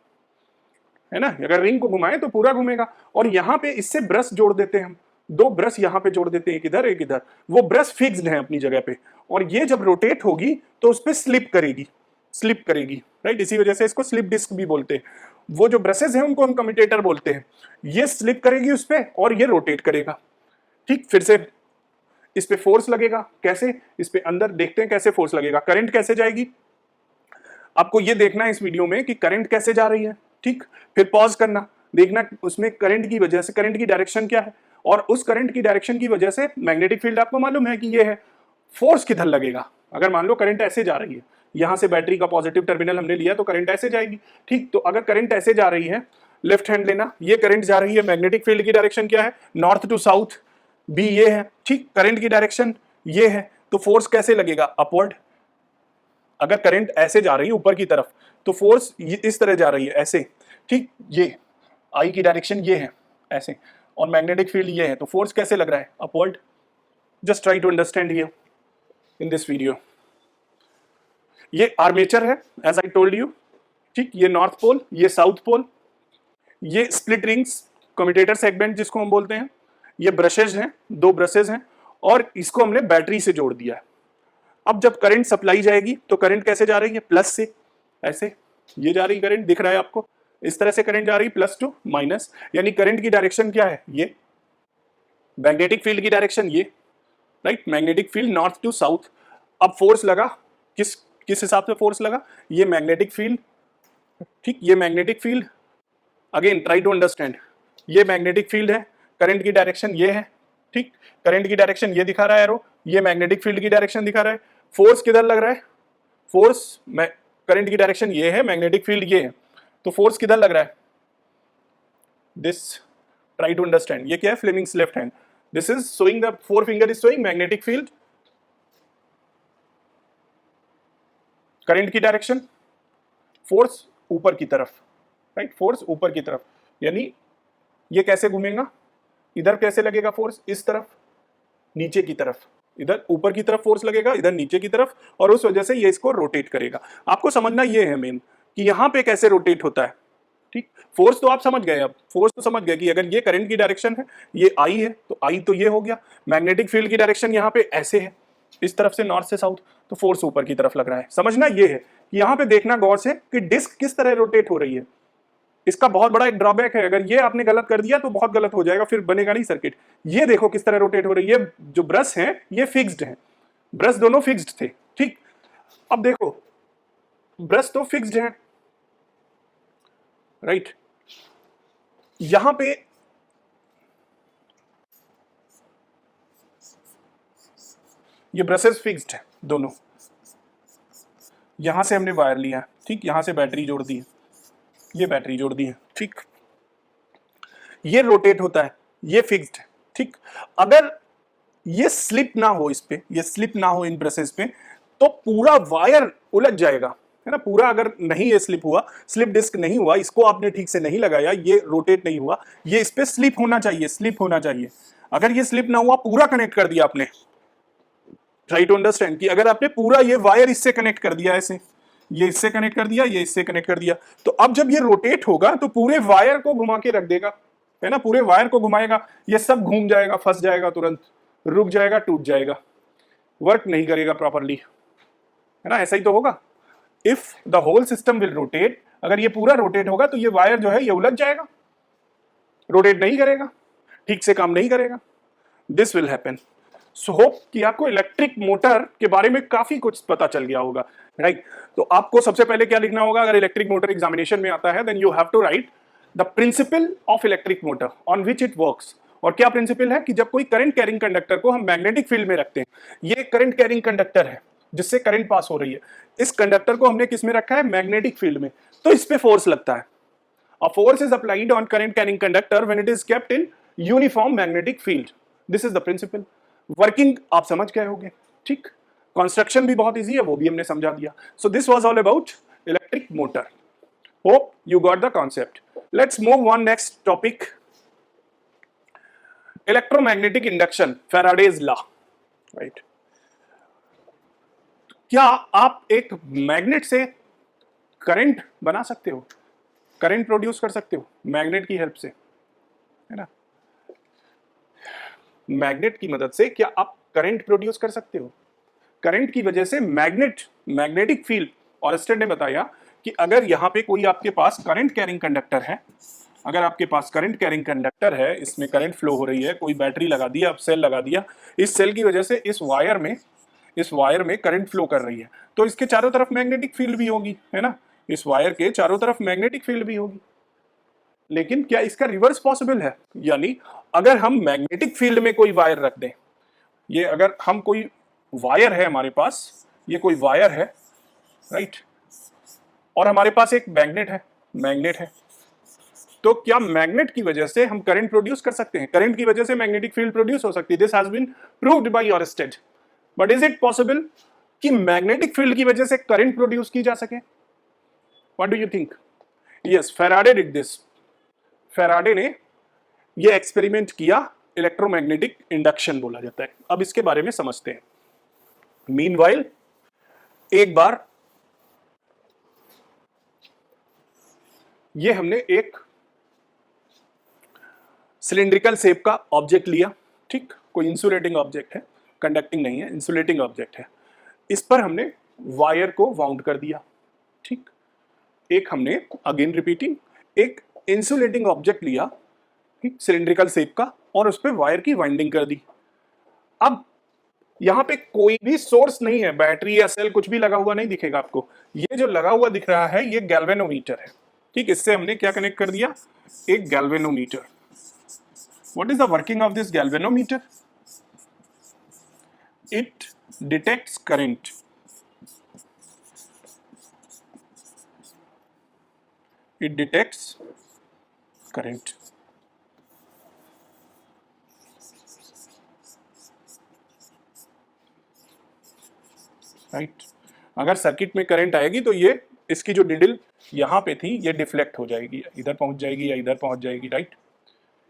है ना? अगर रिंग को घुमाएं तो पूरा घूमेगा। और यहाँ पे इससे ब्रश जोड़ देते हैं हम, दो ब्रश यहाँ पे जोड़ देते हैं, एक इधर एक इधर। वो ब्रश फिक्स्ड है अपनी जगह पे, और ये जब रोटेट होगी तो उस पर स्लिप करेगी, स्लिप करेगी, राइट? इसी वजह से इसको स्लिप डिस्क भी बोलते हैं। वो जो ब्रशेज हैं उनको हम कम्यूटेटर बोलते हैं। ये स्लिप करेगी उस पर और ये रोटेट करेगा, ठीक? फिर से इस पे फोर्स लगेगा, कैसे? इस पे अंदर देखते हैं कैसे फोर्स लगेगा। करंट कैसे जाएगी आपको ये देखना है इस वीडियो में कि करंट कैसे जा रही है, ठीक? फिर पॉज करना, देखना उसमें करंट की वजह से करंट की डायरेक्शन क्या है, और उस करंट की डायरेक्शन की वजह से मैग्नेटिक फील्ड आपको मालूम है कि ये है, फोर्स किधर लगेगा। अगर मान लो करंट ऐसे जा रही है, यहां से बैटरी का पॉजिटिव टर्मिनल हमने लिया तो करंट ऐसे जाएगी, ठीक? तो अगर करंट ऐसे जा रही है, लेफ्ट हैंड लेना, ये करंट जा रही है, मैग्नेटिक फील्ड की डायरेक्शन क्या है? नॉर्थ टू साउथ, बी ये है, ठीक? करंट की डायरेक्शन ये है, तो फोर्स कैसे लगेगा? अपवर्ड। अगर करंट ऐसे जा रही है ऊपर की तरफ तो फोर्स इस तरह जा रही है, ऐसे, ठीक? ये आई की डायरेक्शन ये है, ऐसे, और मैग्नेटिक फील्ड ये है, तो फोर्स कैसे लग रहा है? Upward. Just try to understand here in this video. ये आर्मेचर है एज आई टोल्ड यू, ठीक? ये नॉर्थ पोल, ये साउथ पोल, ये स्प्लिट रिंग्स, कम्यूटेटर सेगमेंट जिसको हम बोलते हैं, ये ब्रशेज हैं, दो ब्रशेज हैं, और इसको हमने बैटरी से जोड़ दिया है। अब जब करंट सप्लाई जाएगी तो करंट कैसे जा रही है? प्लस से, ऐसे ये जा रही करंट, दिख रहा है आपको? इस तरह से करंट जा रही, प्लस टू माइनस, यानी करंट की डायरेक्शन क्या है? ये। मैग्नेटिक फील्ड की डायरेक्शन ये, right? Magnetic field north to south. अब फोर्स लगा, किस किस हिसाब से फोर्स लगा? ये मैग्नेटिक फील्ड, ठीक? ये magnetic field, again try to understand, ये मैग्नेटिक फील्ड है, करंट की डायरेक्शन ये है, ठीक? करंट की डायरेक्शन ये दिखा रहा है एरो, ये मैग्नेटिक फील्ड की डायरेक्शन दिखा रहा है। फोर्स किधर लग रहा है? फोर्स, करंट की डायरेक्शन ये है, मैग्नेटिक फील्ड ये है, तो फोर्स किधर लग रहा है? This, try to understand. ये क्या है? Fleming's left hand. This is showing, the four finger is showing magnetic field, current की डायरेक्शन, फोर्स ऊपर की तरफ, राइट? फोर्स ऊपर की तरफ, यानी ये कैसे घूमेगा? इधर कैसे लगेगा फोर्स? इस तरफ, नीचे की तरफ, इधर ऊपर की तरफ फोर्स लगेगा, इधर नीचे की तरफ, और उस वजह से ये इसको रोटेट करेगा। आपको समझना ये है मेन कि यहाँ पे कैसे रोटेट होता है। ठीक, फोर्स तो आप समझ गए, अब फोर्स तो समझ गए कि अगर ये करंट की डायरेक्शन है, ये आई है, तो आई तो ये हो गया। मैग्नेटिक फील्ड की डायरेक्शन यहाँ पे ऐसे है, इस तरफ से नॉर्थ से साउथ, तो फोर्स ऊपर की तरफ लग रहा है। समझना ये है कि यहाँ पे देखना गौर से कि डिस्क किस तरह रोटेट हो रही है। इसका बहुत बड़ा एक ड्रॉबैक है, अगर ये आपने गलत कर दिया तो बहुत गलत हो जाएगा, फिर बनेगा नहीं सर्किट। ये देखो किस तरह रोटेट हो रही है, जो ब्रश है ये फिक्स्ड है, ब्रश दोनों फिक्स्ड थे। ठीक, अब देखो ब्रश तो फिक्स्ड है, राइट, यहां पे ये ब्रशेस फिक्स्ड है दोनों, यहां से हमने वायर लिया है, ठीक, यहां से बैटरी जोड़ दी है, ये बैटरी जोड़ दी है, ठीक, ये रोटेट होता है, ये फिक्स्ड है। ठीक, अगर ये स्लिप ना हो इस पे, ये स्लिप ना हो इन ब्रशेस पे, तो पूरा वायर उलझ जाएगा, है ना। पूरा अगर नहीं ये स्लिप हुआ, स्लिप डिस्क नहीं हुआ, इसको आपने ठीक से नहीं लगाया, ये रोटेट नहीं हुआ, ये इस पे स्लिप होना चाहिए, स्लिप होना चाहिए। अगर ये स्लिप ना हुआ, पूरा कनेक्ट कर दिया आपने, ट्राई टू अंडरस्टैंड कि अगर आपने पूरा ये वायर इससे कनेक्ट कर दिया, ऐसे ये इससे कनेक्ट कर दिया, ये इससे कनेक्ट कर दिया, तो अब जब ये रोटेट होगा तो पूरे वायर को घुमा के रख देगा, है ना, पूरे वायर को घुमाएगा, ये सब घूम जाएगा, फंस जाएगा, तुरंत रुक जाएगा, टूट जाएगा, वर्क नहीं करेगा प्रॉपरली, है ना। ऐसा ही तो होगा, if the whole system will rotate, अगर ये पूरा रोटेट होगा तो ये वायर जो है ये उलझ जाएगा, रोटेट नहीं करेगा, ठीक से काम नहीं करेगा, this will happen. So hope कि आपको इलेक्ट्रिक मोटर के बारे में काफी कुछ पता चल गया होगा, राइट। तो आपको सबसे पहले क्या लिखना होगा, अगर इलेक्ट्रिक मोटर एग्जामिनेशन में आता है, then you have to write the principle of electric motor on which it works. और क्या प्रिंसिपल है कि जब कोई करंट कैरिंग कंडक्टर को हम मैग्नेटिक फील्ड में रखते हैं, ये करंट कैरिंग कंडक्टर है जिससे करंट पास हो रही है, इस कंडक्टर को हमने किस में रखा है, मैग्नेटिक फील्ड में, तो इस पे फोर्स लगता है। A force is applied on current carrying conductor when it is kept in uniform magnetic field. This is the principle. Working आप समझ गए होंगे, ठीक। कंस्ट्रक्शन भी बहुत इजी है, वो भी हमने समझा दिया। So this was all about electric motor. Hope you got the concept. Let's move on next topic. Electromagnetic induction, Faraday's law, right? क्या आप एक मैग्नेट से करंट बना सकते हो, करंट प्रोड्यूस कर सकते हो मैग्नेट की हेल्प से, है ना। मैग्नेट की मदद से क्या आप करंट प्रोड्यूस कर सकते हो। करंट की वजह से मैग्नेटिक फील्ड, ऑरस्टेड ने बताया कि अगर यहाँ पे कोई आपके पास करंट कैरिंग कंडक्टर है, अगर आपके पास करंट कैरिंग कंडक्टर है, इसमें करंट फ्लो हो रही है, कोई बैटरी लगा दिया, अब सेल लगा दिया, इस सेल की वजह से इस वायर में करंट फ्लो कर रही है, तो इसके चारों तरफ मैग्नेटिक फील्ड भी होगी, है ना, इस वायर के चारों तरफ मैग्नेटिक फील्ड भी होगी। लेकिन क्या इसका रिवर्स पॉसिबल है, यानी अगर हम मैग्नेटिक फील्ड में कोई वायर रख दें, ये अगर हम कोई वायर है हमारे पास, ये कोई वायर है, राइट, और हमारे पास एक मैग्नेट है, तो क्या मैग्नेट की वजह से हम करंट प्रोड्यूस कर सकते हैं, करंट की वजह से मैग्नेटिक फील्ड प्रोड्यूस हो सकती है। This has been proved by Oersted, but is it possible कि मैग्नेटिक फील्ड की वजह से करंट प्रोड्यूस की जा सके। What do you think? Yes, Faraday did this. Faraday ने यह एक्सपेरिमेंट किया, इलेक्ट्रोमैग्नेटिक इंडक्शन बोला जाता है। अब इसके बारे में समझते हैं। मीनवाइल एक बार ये हमने एक सिलिंड्रिकल शेप का ऑब्जेक्ट लिया, ठीक, कोई इंसुलेटिंग ऑब्जेक्ट है, कंडक्टिंग नहीं है, इंसुलेटिंग ऑब्जेक्ट है। इस पर हमने वायर को वाउंड कर दिया, ठीक। एक हमने अगेन रिपीटिंग एक इंसुलेटिंग ऑब्जेक्ट लिया, ठीक, सिलिंड्रिकल शेप का, और उस पर वायर की वाइंडिंग कर दी। अब यहां पे कोई भी सोर्स नहीं है, बैटरी या सेल कुछ भी लगा हुआ नहीं दिखेगा आपको। ये जो लगा हुआ दिख रहा है ये गैल्वेनोमीटर है, ठीक। इससे हमने क्या कनेक्ट कर दिया, एक galvanometer. What is the working of this galvanometer? It detects current, it detects current, right. अगर सर्किट में करंट आएगी तो ये इसकी जो निडल यहां पे थी ये डिफ्लेक्ट हो जाएगी, इधर पहुंच जाएगी या इधर पहुंच जाएगी, राइट,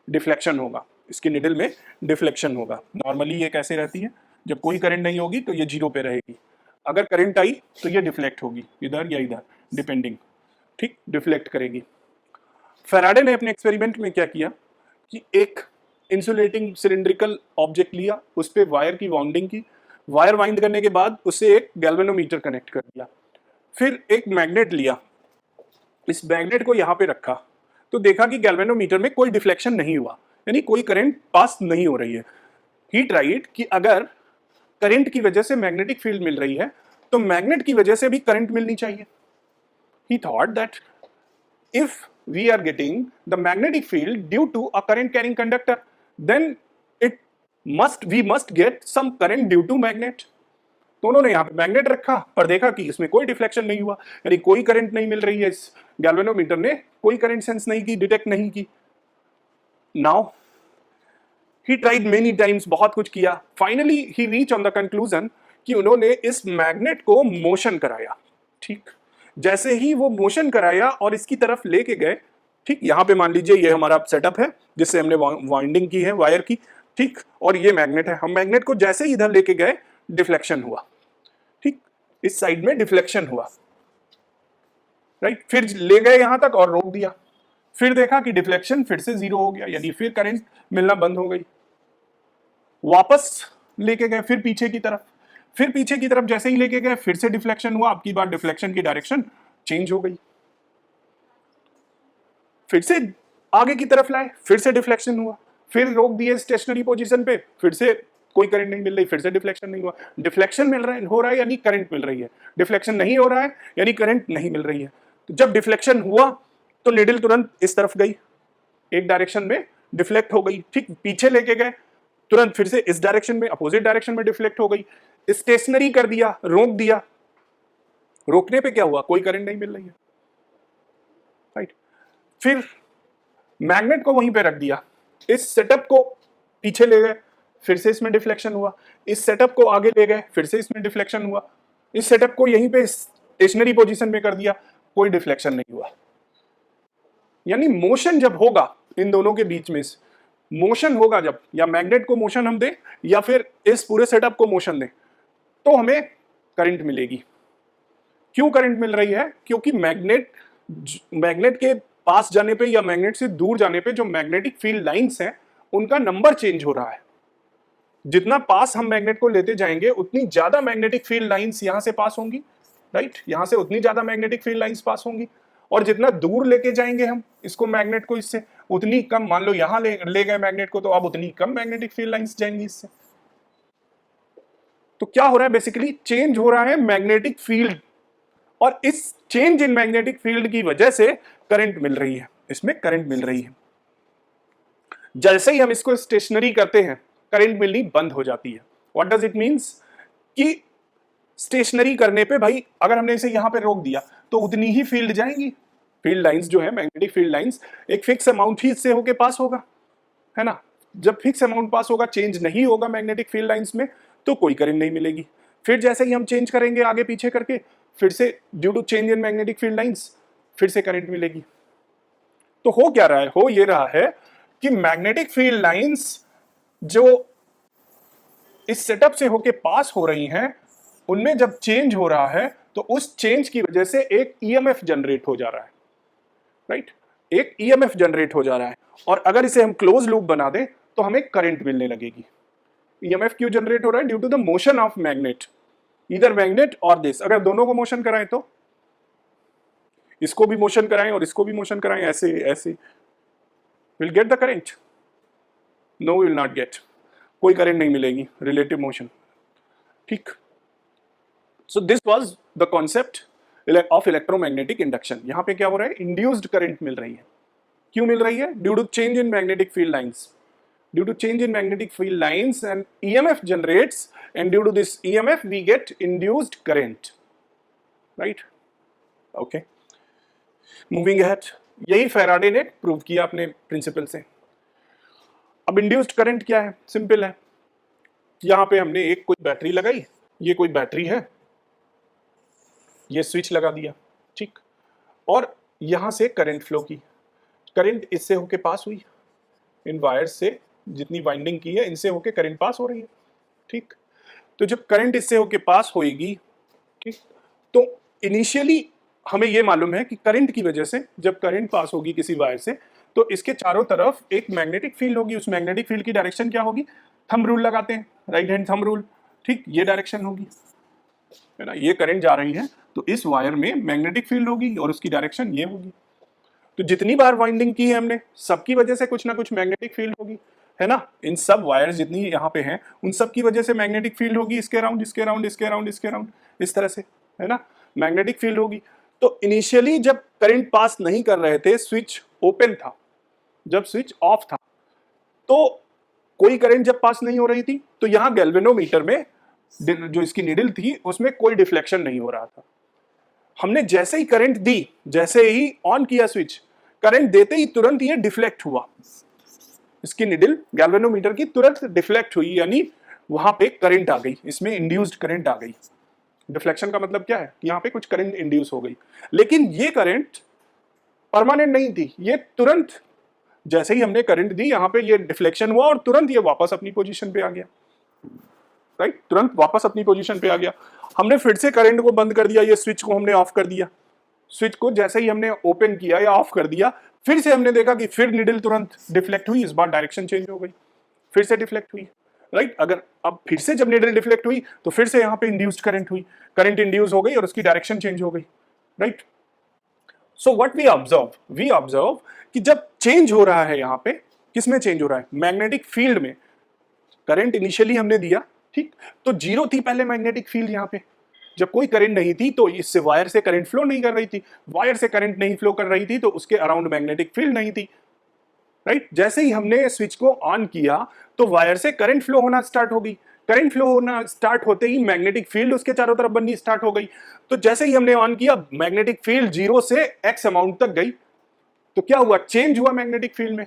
डिफ्लेक्शन होगा। इसकी निडल में डिफ्लेक्शन होगा। नॉर्मली ये कैसे रहती है, जब कोई करंट नहीं होगी तो ये 0 पे रहेगी, अगर करंट आई तो ये डिफ्लेक्ट होगी इधर या इधर डिपेंडिंग, ठीक, डिफ्लेक्ट करेगी। फैराडे ने अपने एक्सपेरिमेंट में क्या किया कि एक इंसुलेटिंग सिलिंड्रिकल ऑब्जेक्ट लिया, उस पर वायर की वाउंडिंग की, वायर वाइंड करने के बाद उसे एक गैल्वेनोमीटर कनेक्ट कर दिया, फिर एक मैग्नेट लिया, इस मैग्नेट को यहाँ पे रखा, तो देखा कि गैल्वेनोमीटर में कोई डिफ्लेक्शन नहीं हुआ, यानी कोई करंट पास नहीं हो रही है। ही ट्राइड कि अगर करंट की वजह से मैग्नेटिक फील्ड मिल रही है तो मैग्नेट की वजह से भी करंट मिलनी चाहिए। ही thought that if we are getting the magnetic field due to a current carrying conductor, then we must get some current due to magnet। तो उन्होंने यहाँ पे मैग्नेट रखा पर देखा कि इसमें कोई डिफ्लेक्शन नहीं हुआ, यानी कोई करंट नहीं मिल रही है, इस गैल्वेनोमीटर ने कोई करंट सेंस नहीं की, डिटेक्ट नहीं की। Now he tried many times, बहुत कुछ किया, finally he reach on the conclusion कि उन्होंने इस मैग्नेट को मोशन कराया, ठीक, जैसे ही वो मोशन कराया और इसकी तरफ लेके गए, ठीक, यहाँ पे मान लीजिए ये हमारा सेटअप है जिससे हमने वाइंडिंग की है वायर की, ठीक, और ये मैग्नेट है, हम मैग्नेट को जैसे ही इधर लेके गए डिफ्लेक्शन हुआ, ठीक, इस साइड में डिफ्लेक्शन हुआ, राइट, फिर ले गए यहां तक और रोक दिया, फिर देखा कि डिफ्लेक्शन फिर से 0 हो गया, यानी फिर करंट मिलना बंद हो गई, वापस लेके गए फिर पीछे की तरफ, फिर पीछे की तरफ जैसे ही लेके गए फिर से डिफ्लेक्शन हुआ, अब की बार डिफ्लेक्शन की डायरेक्शन चेंज हो गई, फिर से आगे की तरफ लाए फिर से डिफ्लेक्शन हुआ, फिर रोक दिए स्टेशनरी पोजीशन पे, फिर से कोई करंट नहीं मिल रही, फिर से डिफ्लेक्शन नहीं हुआ, डिफ्लेक्शन मिल रहा है हो रहा है यानी करंट मिल रही है, डिफ्लेक्शन नहीं हो रहा है यानी करंट नहीं मिल रही है। तो जब डिफ्लेक्शन हुआ तो निडल तुरंत इस तरफ गई, एक डायरेक्शन में डिफ्लेक्ट हो गई, ठीक, पीछे लेके गए तुरंत फिर से इस डायरेक्शन में, अपोजिट डायरेक्शन में डिफ्लेक्ट हो गई, स्टेशनरी कर दिया, रोक दिया, रोकने पे क्या हुआ, कोई करंट नहीं मिल रही है, राइट, फिर मैग्नेट को वहीं पे रख दिया, इस सेटअप को पीछे ले गए फिर से इसमें डिफ्लेक्शन हुआ, इस सेटअप को आगे ले गए फिर से इसमें डिफ्लेक्शन हुआ, इस सेटअप को यहीं पे स्टेशनरी पोजीशन में कर दिया, कोई डिफ्लेक्शन नहीं हुआ। यानी मोशन जब होगा इन दोनों के बीच में, मोशन होगा जब, या मैग्नेट को मोशन हम दें या फिर इस पूरे सेटअप को मोशन दें, तो हमें करंट मिलेगी। क्यों करंट मिल रही है, क्योंकि मैग्नेट के पास जाने पे या मैग्नेट से दूर जाने पे जो मैग्नेटिक फील्ड लाइंस हैं उनका नंबर चेंज हो रहा है, जितना पास हम मैग्नेट को लेते जाएंगे उतनी ज्यादा मैग्नेटिक फील्ड लाइंस यहां से पास होंगी, राइट, यहां से उतनी ज्यादा मैग्नेटिक फील्ड लाइंस पास होंगी, और जितना दूर लेके जाएंगे हम इसको मैग्नेट को इससे उतनी कम, मान लो यहां ले गए मैग्नेट को तो अब उतनी कम मैग्नेटिक फील्ड लाइंस जाएंगी इससे। तो क्या हो रहा है, बेसिकली चेंज हो रहा है मैग्नेटिक फील्ड, और इस चेंज इन मैग्नेटिक फील्ड की वजह से करंट मिल रही है, इसमें करंट मिल रही है। जैसे ही हम इसको स्टेशनरी करते हैं करंट मिलनी बंद हो जाती है। व्हाट डज इट मींस कि स्टेशनरी करने पे भाई अगर हमने इसे यहां पे रोक दिया तो उतनी ही फील्ड जाएंगी, फील्ड लाइंस जो है मैग्नेटिक फील्ड लाइंस एक फिक्स अमाउंट ही इससे होके पास होगा, है ना, जब फिक्स अमाउंट पास होगा, चेंज नहीं होगा मैग्नेटिक फील्ड लाइंस में, तो कोई करंट नहीं मिलेगी। फिर जैसे ही हम चेंज करेंगे आगे पीछे करके, फिर से due to change in magnetic field lines फिर से करंट मिलेगी। तो हो क्या रहा है, हो ये रहा है कि मैग्नेटिक फील्ड लाइंस जो इस सेटअप से होके पास हो रही हैं उनमें जब चेंज हो रहा है तो उस चेंज की वजह से एक ईएमएफ जनरेट हो जा रहा है, राइट, एक ईएमएफ जनरेट हो जा रहा है, और अगर इसे हम क्लोज लूप बना दें तो हमें करंट मिलने लगेगी। ईएमएफ क्यों जनरेट हो रहा है, due to the motion of magnet, either magnet और दिस, अगर दोनों को मोशन कराएं तो इसको भी मोशन कराएं और इसको भी मोशन कराएं, ऐसे ऐसे, will get the current, no will not get, कोई करंट नहीं मिलेगी, रिलेटिव मोशन, ठीक। So this was the concept of electromagnetic induction. यहां पे क्या हो रहा है, इंड्यूस्ड करंट मिल रही है, क्यों मिल रही है, due to change in magnetic field lines, due to change in magnetic field lines and EMF generates, and due to this EMF we get induced current, right? Okay, moving ahead, यही फैराडे ने प्रूव किया अपने प्रिंसिपल से। अब इंड्यूस्ड करंट क्या है, सिंपल है, यहां पे हमने एक कोई बैटरी लगाई, ये कोई बैटरी है, ये स्विच लगा दिया, ठीक, और यहां से करंट फ्लो की, करंट इससे होके पास हुई इन वायर से जितनी वाइंडिंग की है इनसे होके करंट पास हो रही है, ठीक। तो जब करंट इससे होके पास होएगी, ठीक, तो इनिशियली हमें ये मालूम है कि करंट की वजह से जब करंट पास होगी किसी वायर से तो इसके चारों तरफ एक मैग्नेटिक फील्ड होगी। उस मैग्नेटिक फील्ड की डायरेक्शन क्या होगी? थंब रूल लगाते हैं, राइट हैंड थंब रूल, ठीक, ये डायरेक्शन होगी, है ना। ये करंट जा रही है तो इस वायर में मैग्नेटिक फील्ड होगी और उसकी डायरेक्शन ये होगी। तो जितनी बार वाइंडिंग की है हमने, सबकी वजह से कुछ ना कुछ मैग्नेटिक फील्ड होगी, है ना। इन सब वायर्स जितनी यहाँ पे हैं उन सब की वजह से मैग्नेटिक फील्ड होगी, इसके अराउंड, इसके अराउंड, इसके अराउंड, इसके अराउंड, इस तरह से, है ना, मैग्नेटिक फील्ड होगी। तो इनिशियली जब करंट पास नहीं कर रहे थे, स्विच ओपन था, जब स्विच ऑफ था तो कोई करंट जब पास नहीं हो रही थी तो यहाँ गैल्वेनोमीटर में जो इसकी नीडल थी उसमें कोई डिफ्लेक्शन नहीं हो रहा था। हमने जैसे ही करंट दी, जैसे ही ऑन किया स्विच, करंट देते ही तुरंत ये डिफ्लेक्ट हुआ, इसकी निडल गैल्वेनोमीटर की तुरंत डिफ्लेक्ट हुई, यानी वहां पे करंट आ गई, इसमें इंड्यूस्ड करंट आ गई। डिफ्लेक्शन का मतलब क्या है? यहाँ पे कुछ करंट इंड्यूस हो गई, लेकिन ये करंट परमानेंट नहीं थी, ये तुरंत जैसे ही हमने करंट दी यहाँ पे ये डिफ्लेक्शन हुआ और तुरंत ये वापस अपनी पोजीशन पे आ गया, राइट, तुरंत वापस अपनी पोजीशन पे आ गया। हमने फिर से करंट को बंद कर दिया, ये स्विच को हमने ऑफ कर दिया, स्विच को जैसे ही हमने ओपन किया या ऑफ कर दिया, फिर से हमने देखा कि फिर निडल तुरंत डिफ्लेक्ट हुई, इस बार डायरेक्शन चेंज हो गई, फिर से डिफ्लेक्ट हुई, राइट। अगर अब फिर से जब निडल डिफ्लेक्ट हुई तो फिर से यहाँ पे इंड्यूस्ड करंट हुई, करंट इंड्यूस हो गई और उसकी डायरेक्शन चेंज हो गई, right. So what we observe कि जब चेंज हो रहा है यहाँ पे, किसमें चेंज हो रहा है? मैग्नेटिक फील्ड में। करंट इनिशियली हमने दिया, ठीक, तो जीरो थी पहले मैग्नेटिक फील्ड यहाँ पे, जब कोई करंट नहीं थी तो इससे वायर से करंट फ्लो नहीं कर रही थी, वायर से करंट नहीं फ्लो कर रही थी तो उसके अराउंड मैग्नेटिक फील्ड नहीं थी, राइट। जैसे ही हमने स्विच को ऑन किया तो वायर से करंट फ्लो होना स्टार्ट हो गई, करंट फ्लो होना स्टार्ट होते ही मैग्नेटिक फील्ड उसके चारों तरफ बननी स्टार्ट हो गई। तो जैसे ही हमने ऑन किया, मैग्नेटिक फील्ड जीरो से एक्स अमाउंट तक गई, तो क्या हुआ? चेंज हुआ मैग्नेटिक फील्ड में,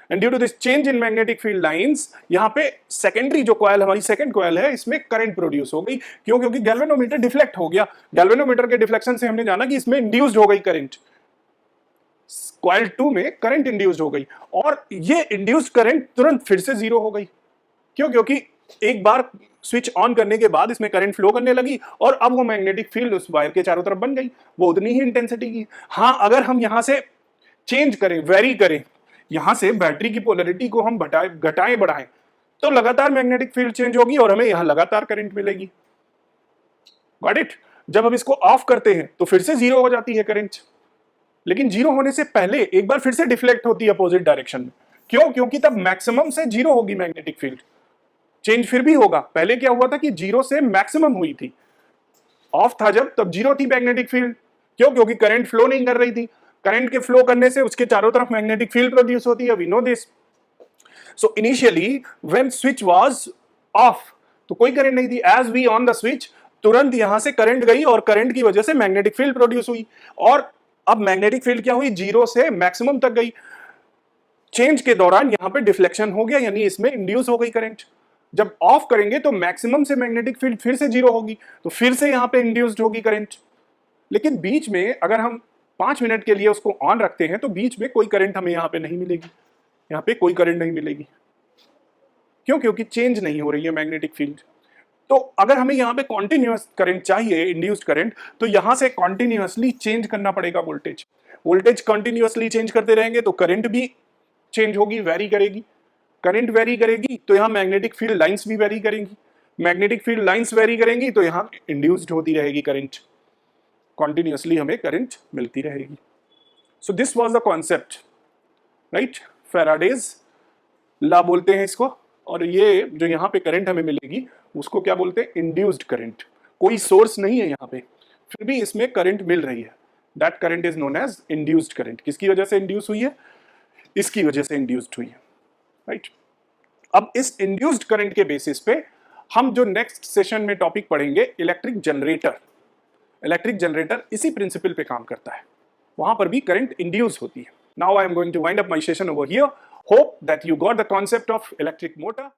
and due to this change in magnetic field lines, यहाँ पे सेकेंडरी जो कॉइल, हमारी सेकंड कॉइल है, इसमें करंट प्रोड्यूस हो गई। क्यों? क्योंकि गैल्वेनोमीटर डिफ्लेक्ट हो गया। गैल्वेनोमीटर के डिफ्लेक्शन से हमने जाना कि इसमें इंड्यूस्ड हो गई करंट, कॉइल 2 में करंट इंड्यूस्ड हो गई और ये इंड्यूस्ड करंट तुरंत फिर से जीरो हो गई। क्यों? क्योंकि एक बार स्विच ऑन करने के बाद इसमें करंट फ्लो करने लगी और अब वो मैग्नेटिक फील्ड उस वायर के चारों तरफ बन गई, वो उतनी ही इंटेंसिटी की। हाँ, अगर हम यहां से चेंज करें, वेरी करें, यहां से बैटरी की पोलैरिटी को हम घटाएं बढ़ाएं, तो लगातार मैग्नेटिक फील्ड चेंज होगी और हमें यहां लगातार करंट मिलेगी। Got it? जब हम इसको ऑफ करते हैं तो फिर से जीरो हो जाती है करंट, लेकिन जीरो होने से पहले एक बार फिर से डिफ्लेक्ट होती है अपोजिट डायरेक्शन में। क्यों? क्योंकि तब मैक्सिमम से जीरो होगी मैग्नेटिक फील्ड, चेंज फिर भी होगा। पहले क्या हुआ था कि जीरो से मैक्सिमम हुई थी, ऑफ था जब, तब जीरो थी मैग्नेटिक फील्ड। क्यों? क्योंकि करंट फ्लो नहीं कर रही थी। करंट के फ्लो करने से उसके चारों तरफ मैग्नेटिक फील्ड प्रोड्यूस होती है, we know this. So initially when switch was off तो कोई करंट नहीं थी। As we on the switch, तुरंत यहां से करंट गई और करंट की वजह से मैग्नेटिक फील्ड प्रोड्यूस हुई और अब मैग्नेटिक फील्ड क्या हुई? जीरो से मैक्सिमम तक गई। चेंज के दौरान यहां पे डिफ्लेक्शन हो गया, यानी इसमें इंड्यूस हो गई करंट। जब ऑफ करेंगे तो मैक्सिमम से मैग्नेटिक फील्ड फिर से जीरो होगी, तो फिर से यहां पे इंड्यूस्ड होगी करंट। लेकिन बीच में अगर हम 5 मिनट के लिए उसको ऑन रखते हैं तो बीच में कोई करंट हमें यहाँ पे नहीं मिलेगी, यहाँ पे कोई करंट नहीं मिलेगी। क्यों? क्योंकि चेंज नहीं हो रही है मैग्नेटिक फील्ड। तो अगर हमें यहाँ पे कॉन्टिन्यूअस करंट चाहिए, इंड्यूस्ड करंट, तो यहाँ से कॉन्टिन्यूअसली चेंज करना पड़ेगा वोल्टेज। वोल्टेज कॉन्टिन्यूअसली चेंज करते रहेंगे तो करंट भी चेंज होगी, वेरी करेगी। करंट वेरी करेगी तो यहाँ मैग्नेटिक फील्ड लाइंस भी वेरी करेंगी। मैग्नेटिक फील्ड लाइंस वेरी करेंगी तो यहाँ इंड्यूस्ड होती रहेगी करंट, कॉन्टिन्यूअसली हमें करंट मिलती रहेगी। सो this was the concept, right. Faraday's law बोलते हैं इसको, और ये जो यहाँ पे करंट हमें मिलेगी उसको क्या बोलते हैं? Induced current. कोई सोर्स नहीं है यहाँ पे, फिर भी इसमें करंट मिल रही है। That current is known as induced current. किसकी वजह से इंड्यूस हुई है? इसकी वजह से इंड्यूस्ड हुई है, राइट। अब इस इंड्यूस्ड करंट के बेसिस पे हम जो नेक्स्ट सेशन में टॉपिक पढ़ेंगे, इलेक्ट्रिक जनरेटर। इलेक्ट्रिक जनरेटर इसी प्रिंसिपल पे काम करता है, वहां पर भी करंट इंड्यूस होती है। Now I am going to wind up my session over here. Hope that you got the concept of electric motor.